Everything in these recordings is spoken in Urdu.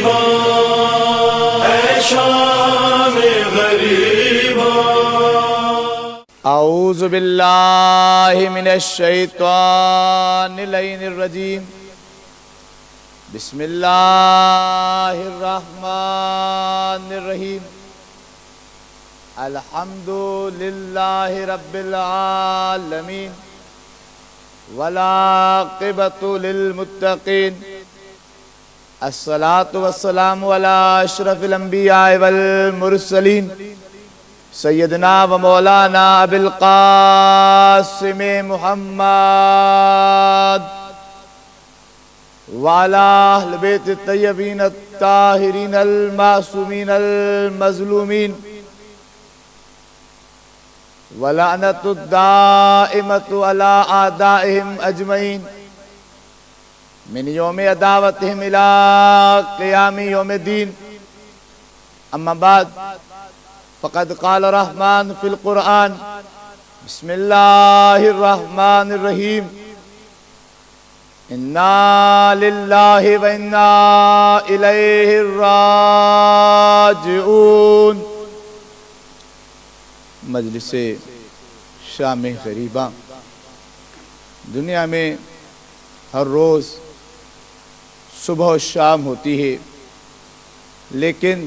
غریباں اے شام غریباں۔ اعوذ باللہ من الشیطان اللعین الرجیم، بسم اللہ الرحمن الرحیم، الحمد للہ رب العالمین والعاقبۃ للمتقین، الصلاۃ والسلام علی اشرف الانبیاء والمرسلین، سیدنا و مولانا ابی القاسم محمد وعلی اہل بیت الطیبین الطاہرین المعصومین المظلومین، ولعنت الدائمۃ علی اعدائہم اجمعین من یوم عداوتہم الی قیام یوم الدین۔ اما بعد، فقد قال الرحمن فی القرآن، بسم اللہ الرحمن الرحیم، انا للہ و انا الیہ راجعون۔ مجلس شام غریباں، دنیا میں ہر روز صبح و شام ہوتی ہے، لیکن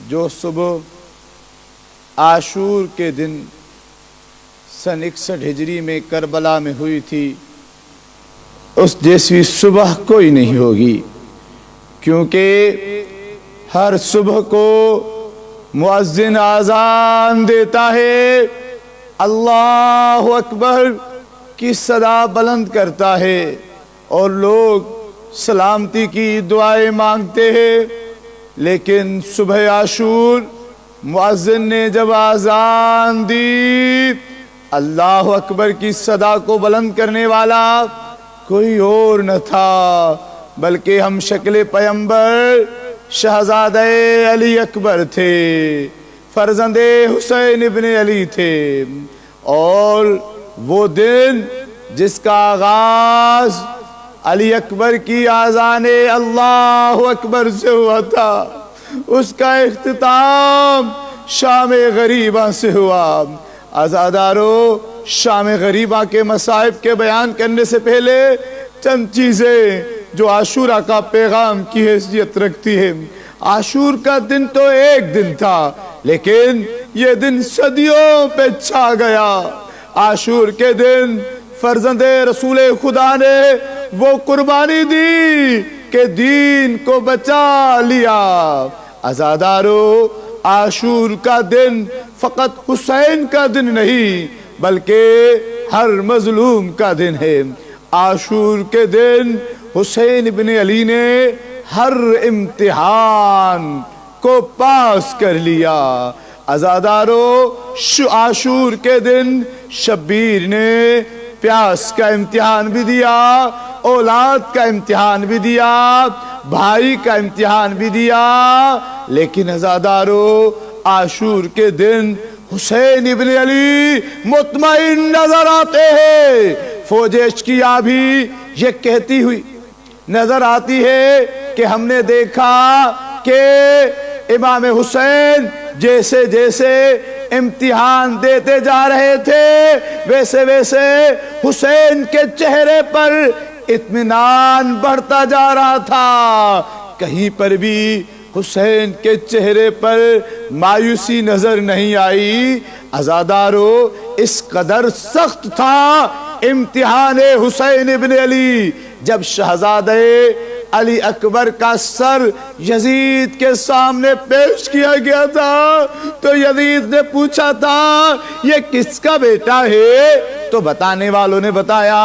جو صبح عاشور کے دن سن 61 ہجری میں کربلا میں ہوئی تھی، اس جیسی صبح کوئی نہیں ہوگی، کیونکہ ہر صبح کو مؤذن اذان دیتا ہے، اللہ اکبر کی صدا بلند کرتا ہے، اور لوگ سلامتی کی دعائیں مانگتے ہیں، لیکن صبح عاشور مؤذن نے جب اذان دی، اللہ اکبر کی صدا کو بلند کرنے والا کوئی اور نہ تھا بلکہ ہم شکل پیمبر شہزادہ علی اکبر تھے، فرزند حسین ابن علی تھے، اور وہ دن جس کا آغاز علی اکبر کی آذان اللہ اکبر سے ہوا تھا، اس کا اختتام شام غریباں سے ہوا۔ عزادارو، شام غریباں کے مصائب کے بیان کرنے سے پہلے چند چیزیں جو عاشورہ کا پیغام کی حیثیت رکھتی ہے۔ عاشور کا دن تو ایک دن تھا، لیکن یہ دن صدیوں پہ چھا گیا۔ عاشور کے دن فرزند رسول خدا نے وہ قربانی دی کہ دین کو بچا لیا۔ عزادارو، عاشور کا دن فقط حسین کا دن نہیں بلکہ ہر مظلوم کا دن ہے۔ عاشور کے دن حسین بن علی نے ہر امتحان کو پاس کر لیا۔ عزادارو، عاشور کے دن شبیر نے پیاس کا امتحان بھی دیا، اولاد کا امتحان بھی دیا، بھائی کا امتحان بھی دیا، لیکن عزادارو، عاشور کے دن حسین ابن علی مطمئن نظر آتے ہیں۔ فوج اشقیاء بھی یہ کہتی ہوئی نظر آتی ہے کہ ہم نے دیکھا کہ امام حسین جیسے جیسے امتحان دیتے جا رہے تھے، ویسے ویسے حسین کے چہرے پر اطمینان بڑھتا جا رہا تھا، کہیں پر بھی حسین کے چہرے پر مایوسی نظر نہیں آئی۔ عزادارو، اس قدر سخت تھا امتحان حسین ابن علی، جب شہزادہ علی اکبر کا سر یزید کے سامنے پیش کیا گیا تھا تو یزید نے پوچھا تھا یہ کس کا بیٹا ہے؟ تو بتانے والوں نے بتایا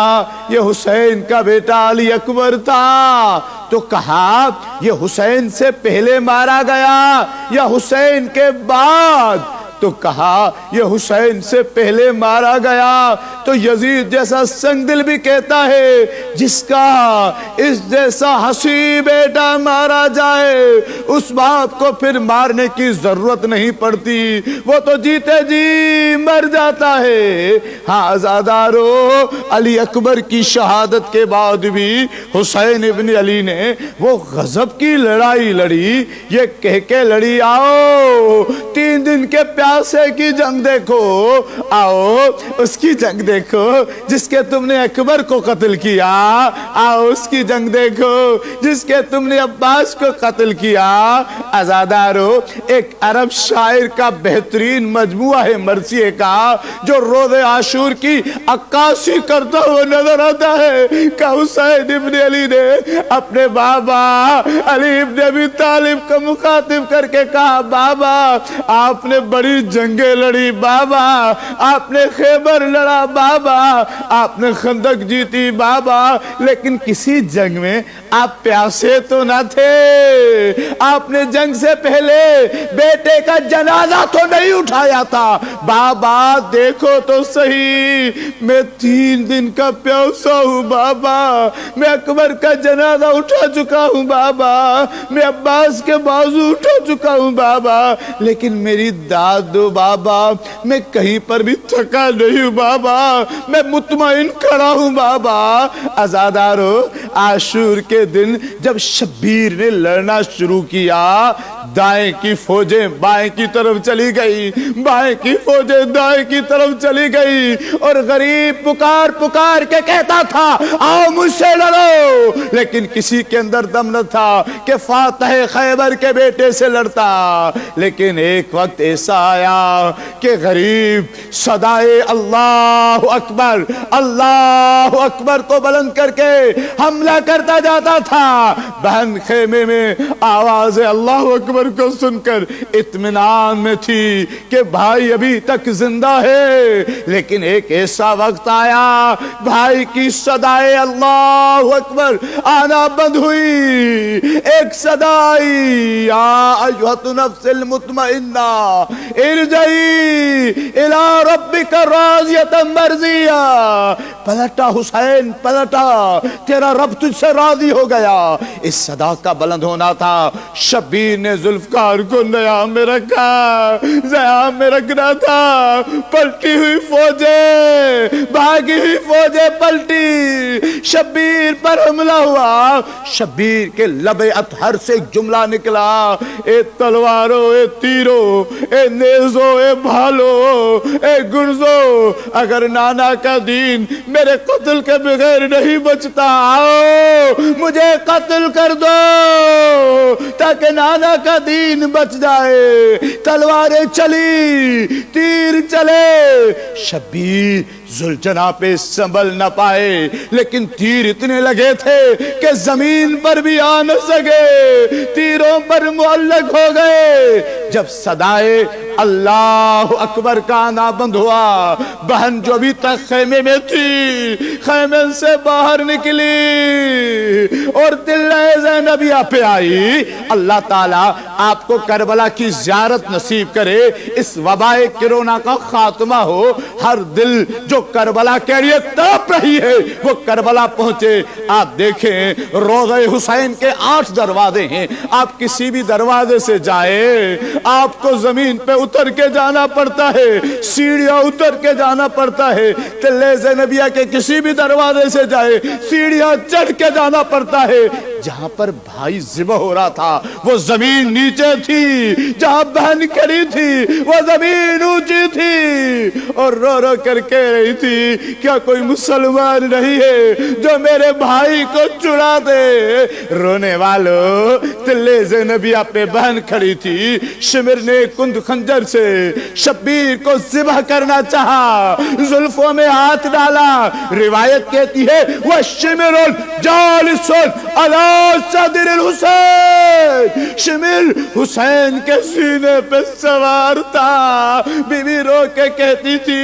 یہ حسین کا بیٹا علی اکبر تھا۔ تو کہا یہ حسین سے پہلے مارا گیا یا حسین کے بعد؟ تو کہا یہ حسین سے پہلے مارا گیا تو یزید جیسا سنگ دل بھی کہتا ہے جس کا اس جیسا حسین بیٹا مارا جائے اس باپ کو پھر مارنے کی ضرورت نہیں پڑتی، وہ تو جیتے جی مر جاتا ہے۔ ہاں عزادارو، علی اکبر کی شہادت کے بعد بھی حسین ابن علی نے وہ غضب کی لڑائی لڑی، یہ کہہ کے لڑی آؤ 3 دن کے پیاسے کی جنگ دیکھو، آؤ اس کی جنگ دیکھو جس کے تم نے اکبر کو قتل کیا، آؤ اس کی جنگ دیکھو جس کے تم نے عباس کو قتل کیا۔ عزادارو، ایک عرب شاعر کا بہترین مجموعہ ہے مرثیے کا جو روز عاشور کی عکاسی کرتا ہوا نظر آتا ہے کہ حسین ابن علی نے اپنے بابا علی ابن ابی طالب کو مخاطب کر کے کہا بابا آپ نے بڑی جنگیں لڑی، بابا آپ نے خیبر لڑا، بابا آپ نے خندق جیتی، بابا لیکن کسی جنگ میں آپ پیاسے تو نہ تھے، آپ نے جنگ سے پہلے بیٹے کا جنازہ تو نہیں اٹھایا تھا، بابا دیکھو تو صحیح میں 3 دن کا پیاسا ہوں بابا، میں اکبر کا جنازہ اٹھا چکا ہوں بابا، میں عباس کے بازو اٹھا چکا ہوں بابا، لیکن میری داد دو بابا، میں کہیں پر بھی تھکا نہیں ہوں بابا، میں مطمئن کھڑا ہوں بابا۔ عزادارو، عاشور کے دن جب شبیر نے لڑنا شروع کیا، دائیں کی فوجیں بائیں کی طرف چلی گئی، بائیں کی فوجیں دائیں کی طرف چلی گئی، اور غریب پکار پکار کے کہتا تھا آؤ مجھ سے لڑو، لیکن کسی کے اندر دم نہ تھا کہ فاتح خیبر کے بیٹے سے لڑتا۔ لیکن ایک وقت ایسا آیا کہ غریب صدائے اللہ اکبر اللہ اکبر تو بلند کر کے حملہ کرتا جاتا تھا، بہن خیمے میں آواز اللہ اکبر کو سن کر اطمینان میں تھی کہ بھائی ابھی تک زندہ ہے، لیکن ایک ایسا وقت آیا بھائی کی صدائے اللہ اکبر آنا بند ہوئی، ایک صدائی یا ایھا النفس المطمئنہ ارجعی الی ربک راضیۃ مرضیہ، پلٹا حسین پلٹا، تیرا رب تجھ سے راضی ہو گیا۔ اس صدا کا بلند ہونا تھا، شبیر نے ذوالفقار کو نیام میں رکھا، زیام میں رکھنا تھا، پلٹی ہوئی فوجیں بھاگی ہوئی فوجیں پلٹی، شبیر پر حملہ ہوا، شبیر کے لب اطہر سے ایک جملہ نکلا، اے تلوارو اے تیرو اے نیزو اے بھالو اے گرزو، اگر نانا کا دین میرے قتل کے بغیر نہیں بچتا، آؤ مجھے قتل کر دو تاکہ نانا کا دین بچ جائے۔ تلواریں چلی، تیر چلے، شبیر ذوالجناح پہ سنبھل نہ پائے، لیکن تیر اتنے لگے تھے کہ زمین پر بھی آ نہ سکے، تیروں پر معلق ہو گئے۔ جب صدائے اللہ اکبر کا آنا بند ہوا، بہن جو ابھی تک خیمے میں تھی خیمے سے باہر نکلی اور دل زینبیہ پہ آئی۔ اللہ تعالیٰ آپ کو کربلا کی زیارت نصیب کرے، اس وبائے کرونا کا خاتمہ ہو، ہر دل جو کربلا کے لیے تڑپ رہی ہے وہ کربلا پہنچے۔ آپ دیکھیں روضہ حسین کے 8 دروازے ہیں، آپ کسی بھی دروازے سے جائیں آپ کو زمین پہ اتر کے جانا پڑتا ہے، سیڑھیاں اتر کے جانا پڑتا ہے، تلے زینبیہ کے کسی بھی دروازے سے جائے سیڑھیاں چڑھ کے جانا پڑتا ہے۔ جہاں پر بھائی ذبح ہو رہا تھا وہ زمین نیچے تھی، جہاں بہن کھڑی تھی وہ زمین اونچی تھی، اور رو رو کر کہہ رہی تھی کیا کوئی مسلمان نہیں ہے جو میرے بھائی کو چھڑا دے۔ رونے والوں، تلے زینبیہ پہ بہن کھڑی تھی، شمر نے کند خنجر سے شبیر کو ذبح کرنا چاہا، زلفوں میں ہاتھ ڈالا، روایت کہتی ہے وَالشِّمِرُ الْجَالِسُ عَلَى صَدْرِ الْحُسَيْنِ، شمر حسین کے سینے پہ سوار تھا۔ بی بی رو کے کہتی تھی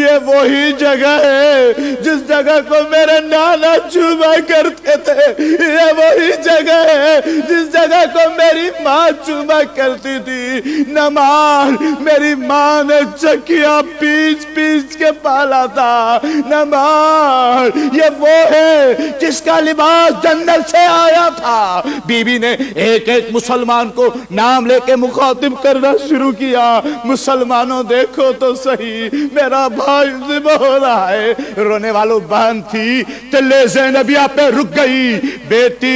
یہ وہی جگہ ہے جس جگہ کو میرے نانا چوما کرتے تھے، یہ وہی وہی جگہ ہے جس جگہ کو میری ماں چوما کرتی تھی. نہ مار، میری ماں نے چکیا پیچ پیچ کے پالا تھا. نہ مار، یہ وہ ہے جس کا لباس جنت سے آیا تھا. بی بی نے ایک ایک مسلمان کو نام لے کے مخاطب کرنا شروع کیا. مسلمانوں دیکھو تو صحیح، میرا بھائی ذبح ہو رہا ہے. رونے والوں بہن تھی تلے زینبیہ پہ رک گئی. بیٹی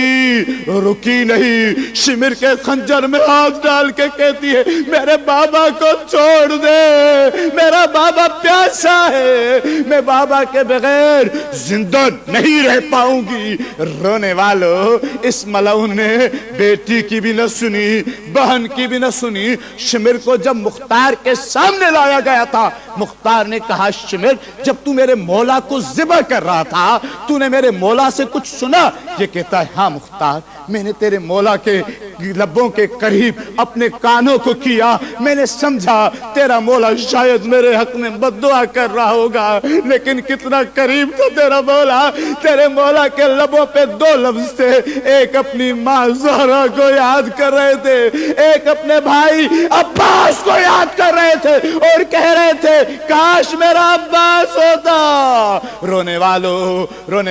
رکی نہیں، شمر کے خنجر میں ہاتھ ڈال کے کہتی ہے میرے بابا کو چھوڑ دے، میرا بابا پیاسا ہے، میں بابا کے بغیر زندہ نہیں رہ پاؤں گی. رونے والوں اس ملعون نے بیٹی کی بھی نہ سنی، بہن کی بھی نہ سنی. شمر کو جب مختار کے سامنے لایا گیا تھا، مختار نے کہا شمر جب تو میرے مولا کو ذبح کر رہا تھا تو نے میرے مولا سے کچھ سنا؟ یہ کہتا ہے ہاں مختار، میں نے تیرے مولا کے لبوں کے قریب اپنے کانوں کو کیا. میں نے سمجھا تیرا مولا شاید میرے حق میں بد دعا کر رہا ہوگا، لیکن کتنا قریب تھا تیرا مولا. تیرے مولا کے لبوں پہ دو لفظ تھے، ایک اپنی ماں زہرا کو یاد کر رہے تھے، ایک اپنے بھائی عباس کو یاد کر رہے تھے اور کہہ رہے تھے کاش میرا عباس ہوتا. رونے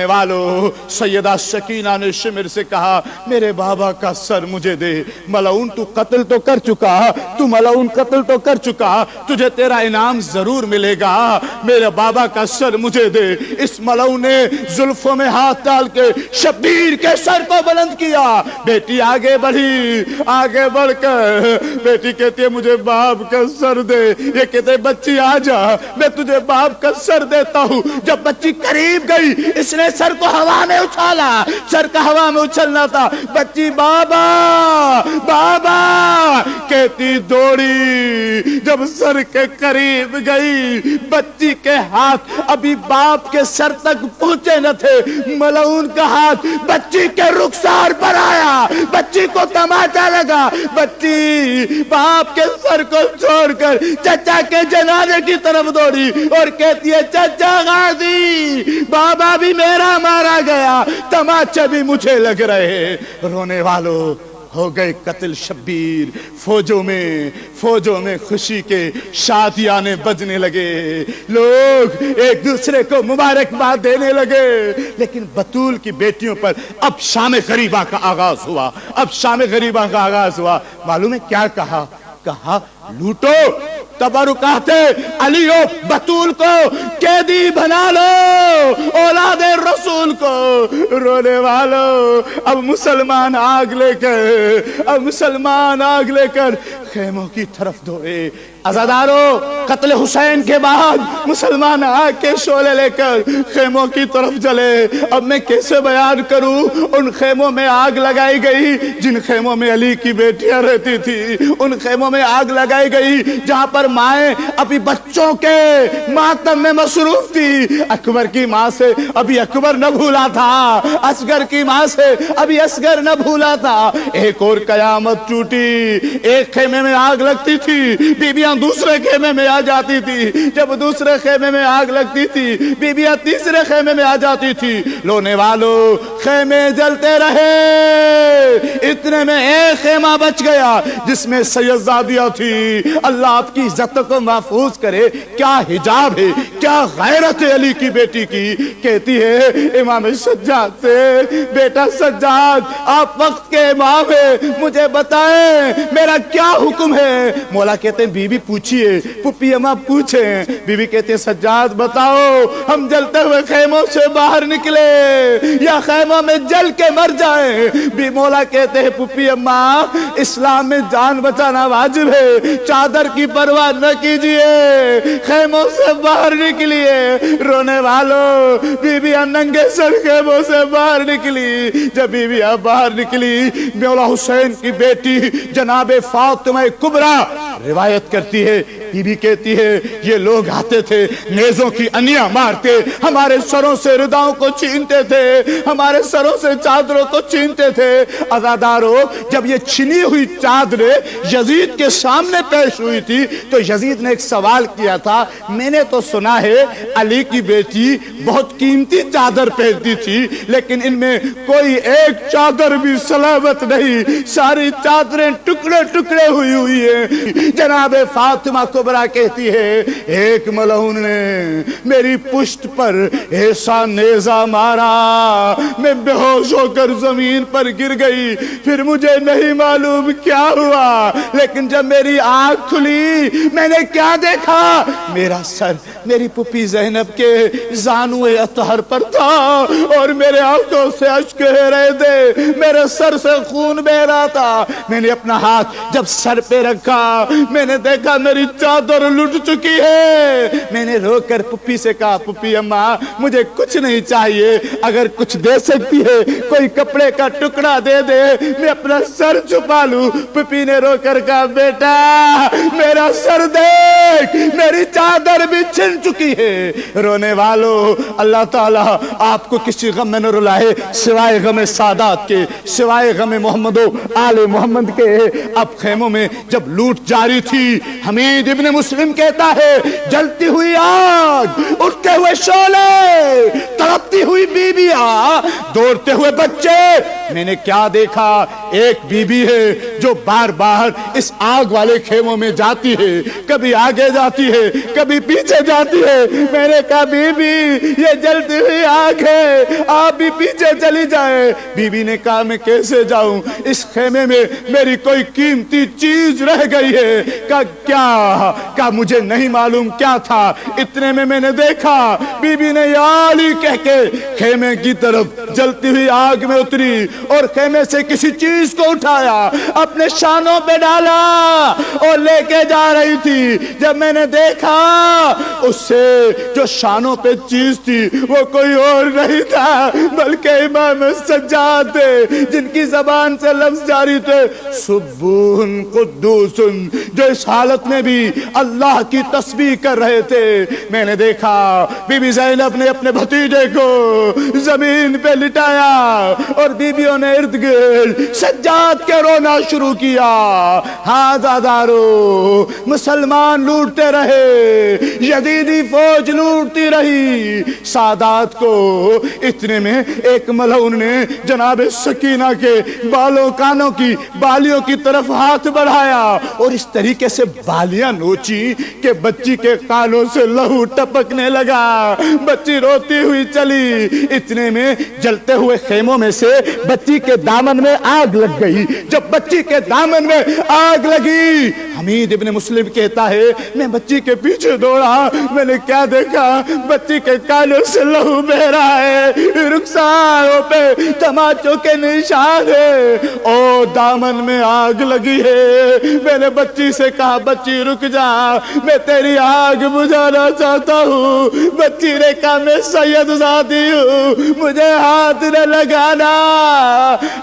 والو سیدہ سکینہ نے شمر سے کہا میرے بابا کا سر مجھے دے. ملعون تو قتل تو کر چکا، تو ملعون قتل تو کر چکا، تجھے تیرا انعام ضرور ملے گا. میرے بابا کا سر مجھے دے. اس ملعون نے زلفوں میں ہاتھ ڈال کے شبیر کے سر کو بلند کیا. بیٹی آگے بڑھی، آگے بڑھ کر بیٹی کہتی ہے مجھے باپ کا سر دے. یہ کہتے بچی آ جا، میں تجھے باپ کا سر دیتا ہوں. جب بچی قریب گئی اس نے سر کو ہوا میں اچھالا، سر کا ہوا میں اچھلنا تھا. بچی بابا بابا کہتی دوڑی. جب سر کے قریب گئی بچی کے ہاتھ ابھی باپ کے سر تک پہنچے نہ تھے، ملعون کا ہاتھ بچی کے رخسار پر آیا. بچی کو تماچا لگا. بچی باپ کے سر کو چھوڑ کر چچا کے جنازے کی طرف دوڑی اور کہتی ہے چچا غازی، بابا بھی میرا مارا گیا، تماچے بھی مجھے لگ رہے. رونے والوں ہو گئے قتل شبیر. فوجوں میں خوشی کے شادیانے بجنے لگے، لوگ ایک دوسرے کو مبارکباد دینے لگے. لیکن بطول کی بیٹیوں پر اب شام غریبہ کا آغاز ہوا. معلوم ہے کیا کہا لوٹو تبرکات علی و بطول کو قیدی بنا لو، اولاد رسول کو. رونے والوں اب مسلمان آگ لے کر خیموں کی طرف دوڑے. عزادارو قتل حسین کے بعد مسلمان آگ کے شعلے لے کر خیموں کی طرف چلے. اب میں کیسے بیان کروں؟ ان خیموں میں آگ لگائی گئی جن خیموں میں علی کی بیٹیاں رہتی تھی. ان خیموں میں آگ لگائی گئی جہاں پر مائیں ابھی بچوں کے ماتم میں مصروف تھی. اکبر کی ماں سے ابھی اکبر نہ بھولا تھا، اصغر کی ماں سے ابھی اصغر نہ بھولا تھا. ایک اور قیامت ٹوٹی. ایک خیمے میں آگ لگتی تھی، بیبیاں دوسرے خیمے میں آ جاتی تھی. جب دوسرے خیمے میں آگ لگتی تھی بیبیاں تیسرے خیمے میں آ جاتی تھی. رونے والوں خیمے جلتے رہے. اتنے میں ایک خیمہ بچ گیا جس میں سیدزادیاں تھی. اللہ آپ کی عزت کو محفوظ کرے. کیا حجاب ہے، کیا غیرت ہے علی کی بیٹی کی. کہتی ہے امام سجاد سے بیٹا سجاد آپ وقت کے امام ہیں، مجھے بتائیں میرا کیا حکم ہے. مولا کہتے ہیں بی بی پوچھئے. پپی اماں پوچھیں. بی بی کہتے ہیں سجاد بتاؤ ہم جلتے ہوئے خیموں سے باہر نکلے یا خیموں میں جل کے مر جائیں. بی مولا کہتے ہیں پپی اماں اسلام میں جان بچانا واجب ہے، چادر کی پرواہ نہ کیجئے، خیموں سے باہر نکلیے. رونے والوں بی بی ننگے سر خیموں سے باہر نکلی. جب بی بی باہر نکلی مولا حسین کی بیٹی جناب فاطمہ کبریٰ روایت کرتی ہے، بیوی کہتی ہے یہ لوگ آتے تھے نیزوں کی انیاں مارتے، ہمارے سروں سے رداؤں کو چھینتے تھے، ہمارے سروں سے چادروں کو چھینتے تھے۔ عزادارو، جب یہ چھنی ہوئی چادریں یزید کے سامنے پیش ہوئی تھی تو یزید نے ایک سوال کیا تھا، میں نے تو سنا ہے علی کی بیٹی بہت قیمتی چادر پہنتی تھی، لیکن ان میں کوئی ایک چادر بھی سلامت نہیں، ساری چادریں ٹکڑے ٹکڑے ہوئی ہیں۔ جناب فاطمہ کبریٰ کہتی ہے ایک ملعون نے میری پشت پر ایسا نیزہ مارا، میں بے ہوش ہو کر زمین پر گر گئی، پھر مجھے نہیں معلوم کیا ہوا، لیکن جب میری آنکھ کھلی میں نے کیا دیکھا، میرا سر میری پھپھی زینب کے زانوئے اطہر پر تھا اور میرے آنکھوں سے اشک بہہ رہے تھے، میرے سر سے خون بہہ رہا تھا۔ میں نے اپنا ہاتھ جب سر پہ رکھا میں نے دیکھا میری چادر لٹ چکی ہے۔ میں نے رو کر پھپھی سے کہا پھپھی اماں مجھے کچھ نہیں چاہیے، اگر کچھ دے سکتی ہے کوئی کپڑے کا ٹکڑا دے دے میں اپنا سر چھپا لوں۔ پھپھی نے رو کر کہا بیٹا میرا سر دیکھ، میری چادر بھی چھن چکی ہے۔ رونے والوں، اللہ تعالیٰ آپ کو کسی غم میں نہ رلائے سوائے غم سادات کے، سوائے غم محمد و آل محمد کے۔ اب خیموں میں جب لوٹ جاری تھی، حمید ابن مسلم کہتا ہے جلتی ہوئی آگ، اٹھتے ہوئے شعلے، تڑپتی ہوئی بیویاں، دوڑتے ہوئے بچے، میں نے کیا دیکھا، ایک بی بی ہے جو بار بار اس آگ والے خیموں میں جاتی ہے، کبھی آگے جاتی ہے کبھی پیچھے جاتی ہے۔ میں نے کہا بی بی یہ جلتی ہوئی آگ ہے، آپ بھی پیچھے چلی جائے۔ بی بی نے کہا میں کیسے جاؤں، اس خیمے میں میری کوئی قیمتی چیز رہ گئی ہے۔ کہا کیا؟ کہا مجھے نہیں معلوم کیا تھا، اتنے میں نے دیکھا۔ بی بی نے یا علی کہہ کے خیمے کی طرف جلتی ہوئی آگ میں اتری اور خیمے سے کسی چیز کو اٹھایا، اپنے شانوں پہ ڈالا اور لے کے جا رہی تھی۔ جب میں نے دیکھا اس سے جو شانوں پہ چیز تھی وہ کوئی اور نہیں تھا بلکہ امام سجاد تھے، جن کی زبان سے لفظ جاری تھے سبوہن قدوس، جو اس حالت میں بھی اللہ کی تسبیح کر رہے تھے۔ میں نے دیکھا بی بی زینب نے اپنے بھتیجے کو زمین پہ لٹایا اور بیویوں نے ارد گرد سجاد کے رونا شروع کیا۔ ہاں زادارو، مسلمان لوٹتے رہے، یزیدی فوج لوٹتی رہی سادات کو۔ اتنے میں ایک ملعون نے جناب سکینہ کے بالوں کانوں کی بالیوں کی طرف ہاتھ بڑھایا اور اس طریقے سے بالیاں نوچی کہ بچی کے کانوں سے لہو ٹپکنے لگا، بچی روتی ہوئی چلی۔ اتنے میں جلتے ہوئے خیموں میں سے بچی کے دامن میں آگ لگ گئی۔ جب بچی کے دامن میں آگ لگی، حمید ابن مسلم کہتا ہے میں بچی کے پیچھے دوڑا، میں نے کیا دیکھا، بچی کے کانوں سے لہو بہہ رہا ہے، رخساروں پہ تماچوں کے نشان ہے اور دامن میں آگ لگی ہے۔ میں نے بچی سے کہا بچی رک جا، میں تیری آگ بجھانا چاہتا ہوں۔ بچی نے کہا میں سید زادی ہوں، مجھے ہاتھ نہ لگانا،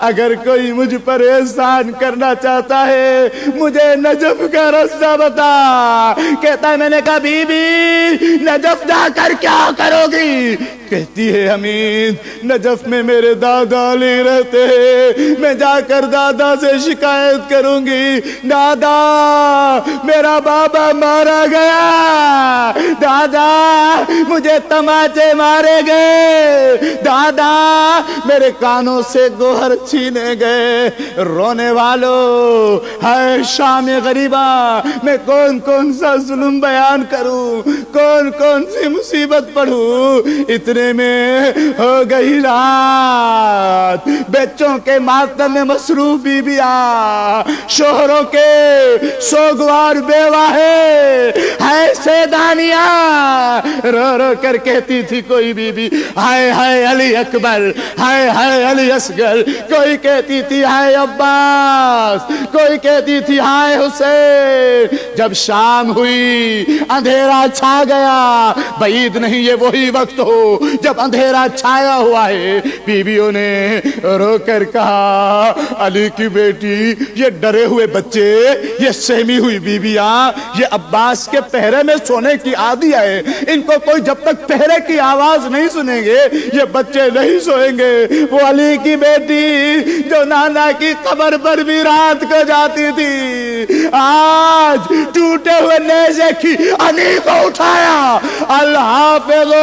اگر کوئی مجھ پر احسان کرنا چاہتا ہے مجھے نجف کا راستہ بتا۔ کہتا ہے میں نے کہا بی بی نجف جا کر کیا کرو گی؟ کہتی ہے حمید نجف میں میرے دادا علی رہتے ہیں، میں جا کر دادا سے شکایت کروں گی، دادا میرا بابا مارا گیا، دادا مجھے تماچے مارے گئے، دادا میرے کانوں سے گوہر چھینے گئے۔ رونے والوں، ہائے شام غریبہ، میں کون کون سا ظلم بیان کروں، کون کون سی مصیبت پڑھوں۔ اتنے میں ہو گئی رات، بچوں کے ماتم میں مصروف بیویاں، شوہروں کے سوگوار بیوہ ہے سیدانیاں، رو رو کر کہتی تھی کوئی بی بی ہائے ہائے علی اکبر، ہائے ہائے علی اصغر، کوئی کہتی تھی ہائے عباس، کوئی کہتی تھی ہائے حسین۔ جب شام ہوئی اندھیرا چھا گیا، بعید نہیں یہ وہی وقت ہو جب اندھیرا چھایا ہوا ہے، بیویوں نے رو کر کہا علی کی بیٹی، یہ ڈرے ہوئے بچے، یہ سہمی ہوئی بیویاں، یہ عباس کے پہرے میں سونے کی عادی ہے، ان کو کوئی جب تک پہرے کی آواز نہیں سنیں گے یہ بچے نہیں سوئیں گے۔ وہ علی کی بیٹی جو نانا کی قبر پر بھی رات کو جاتی تھی، آج ٹوٹے ہوئے نیزے کی علی کو اٹھایا، الحافظ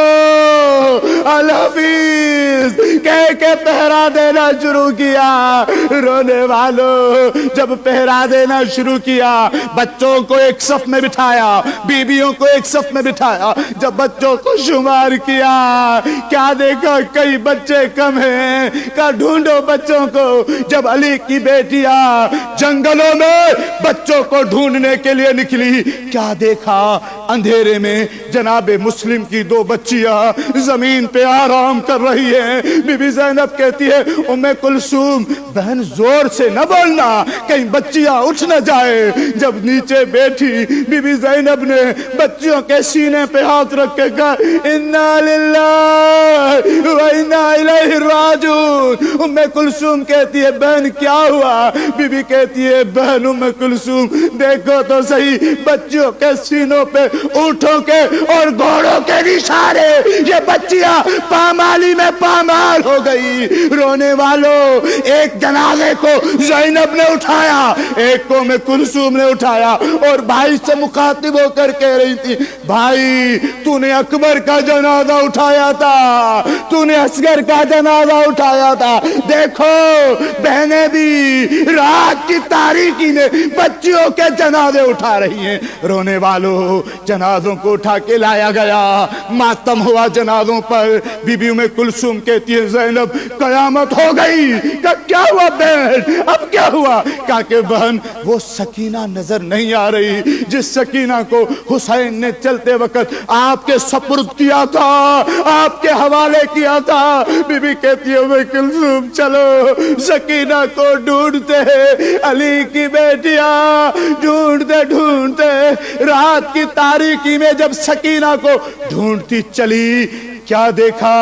الحفیظ کہہ کے پہرا دینا شروع کیا۔ رونے والوں جب پہرا دینا شروع کیا، بچوں کو ایک صف میں بٹھایا، بیویوں کو ایک صف میں بٹھایا، جب بچوں کو شمار کیا، کیا دیکھا کئی بچے کم ہیں، کہا ڈھونڈو بچوں کو۔ جب علی کی بیٹیاں جنگلوں میں بچوں کو ڈھونڈنے کے لیے نکلی، کیا دیکھا اندھیرے میں جناب مسلم کی دو بچیاں زمین پہ آرام کر رہی ہیں۔ بی بی زینب کہتی ہے ام کلثوم بہن زور سے نہ بولنا کہیں بچیاں اٹھ نہ جائے۔ جب نیچے بیٹھی بی بی زینب نے بچیوں کے سینے پہ ہاتھ رکھ کے کہا انا للہ و انا الیہ راجعون۔ ام کلثوم کہتی ہے بہن کیا ہوا؟ بی بی کہتی ہے بہن ام کلثوم دیکھو تو صحیح بچیوں کے سینوں پہ اونٹوں کے اور گھوڑوں کے نشانے، یہ بچیاں پامالی میں پامال ہو گئی۔ رونے والوں ایک جنازے کو زینب نے اٹھایا، ایک کو ام کلثوم نے اٹھایا، اور بھائی سے مخاطب ہو کر کہہ رہی تھی بھائی تو نے اکبر کا جنازہ اٹھایا تھا، تو نے اصغر کا جنازہ اٹھایا تھا، دیکھو بہنیں بھی رات کی تاریکی میں بچیوں کے جنازے اٹھا رہی ہیں۔ رونے والوں جنازوں کو اٹھا کے لایا گیا، ماتم ہوا جنازوں پر۔ بی بی ام کلثوم کہتی ہے زینب قیامت ہو گئی۔ کہا کیا ہوا بہن اب کیا ہوا؟ کہا کہ بہن وہ سکینہ نظر نہیں آ رہی جس سکینہ کو حسین نے چلتے وقت آپ کے سپرد کیا تھا، آپ کے حوالے کیا تھا۔ بی بی کہتی ہے ام کلثوم چلو سکینہ کو ڈھونڈتے ہیں۔ علی کی بیٹیاں ڈھونڈتے ڈھونڈتے رات کی تاریکی میں جب سکینہ کو ڈھونڈتی چلی، کیا دیکھا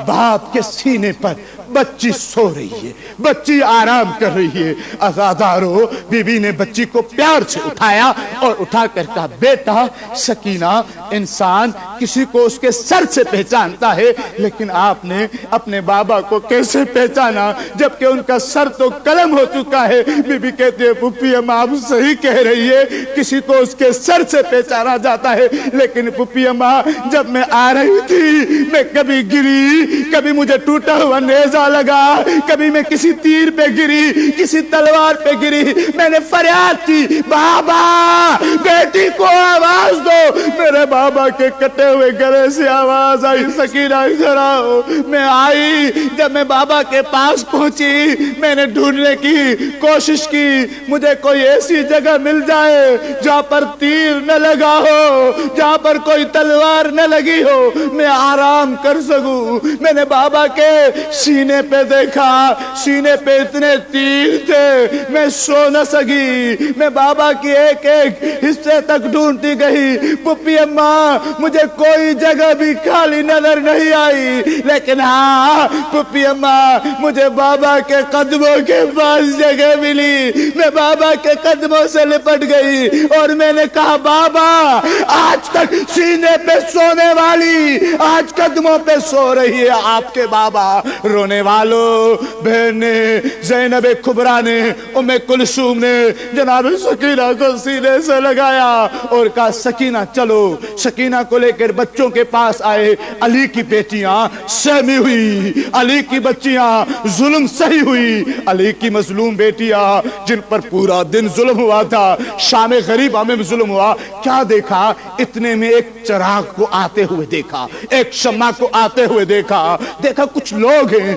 باپ کے سینے پر بچی سو رہی ہے، بچی آرام کر رہی ہے۔ عزادارو بی بی نے بچی کو پیار سے اٹھایا اور اٹھا کر کہا بیٹا سکینہ انسان کسی کو اس کے سر سے پہچانتا ہے، لیکن آپ نے اپنے بابا کو کیسے پہچانا جبکہ ان کا سر تو قلم ہو چکا ہے؟ بی بی کہتے ہیں پھپھی اماں آپ صحیح کہہ رہی ہے، کسی کو اس کے سر سے پہچانا جاتا ہے، لیکن پھپھی اماں جب میں آ رہی تھی میں کبھی گری، کبھی مجھے ٹوٹا ہوا نیزہ لگا، کبھی میں کسی تیر پہ گری، کسی تلوار پہ گری، میں نے فریاد کی بابا بیٹی کو آواز دو، میرے بابا کے کٹے ہوئے گلے سے آواز آئی سکینہ ادھر آؤ۔ میں آئی، جب میں بابا کے پاس پہنچی میں نے ڈھونڈنے کی کوشش کی، مجھے کوئی ایسی جگہ مل جائے جہاں پر تیر نہ لگا ہو، جہاں پر کوئی تلوار نہ لگی ہو، میں آرام کر سکوں۔ میں نے بابا کے سینے پہ دیکھا، سینے پہ اتنے تیر تھے میں سو نہ سکی، میں بابا کی ایک ایک حصے تک ڈھونڈتی گئی۔ پھپھی اماں مجھے کوئی جگہ بھی خالی نظر نہیں آئی، لیکن ہاں پھپھی اماں مجھے بابا کے قدموں کے پاس جگہ ملی، میں بابا کے قدموں سے لپٹ گئی اور میں نے کہا بابا آج تک سینے پہ سونے والی آج قدموں پہ سو رہی ہے آپ کے بابا۔ رونے والوں بہن نے زینب کبریٰ نے ام کلثوم نے جناب سکینہ کو سینے سے لگایا اور کہا سکینہ چلو۔ سکینہ کو لے کر بچوں کے پاس آئے، علی کی بیٹیاں سہمی ہوئی، علی کی بچیاں ظلم سہی ہوئی، علی کی مظلوم بیٹیاں جن پر پورا دن ظلم ہوا تھا، شام غریبہ میں ظلم ہوا۔ کیا دیکھا اتنے میں ایک چراغ کو آتے ہوئے دیکھا، ایک شمع کو آتے ہوئے دیکھا، دیکھا کچھ لوگ ہیں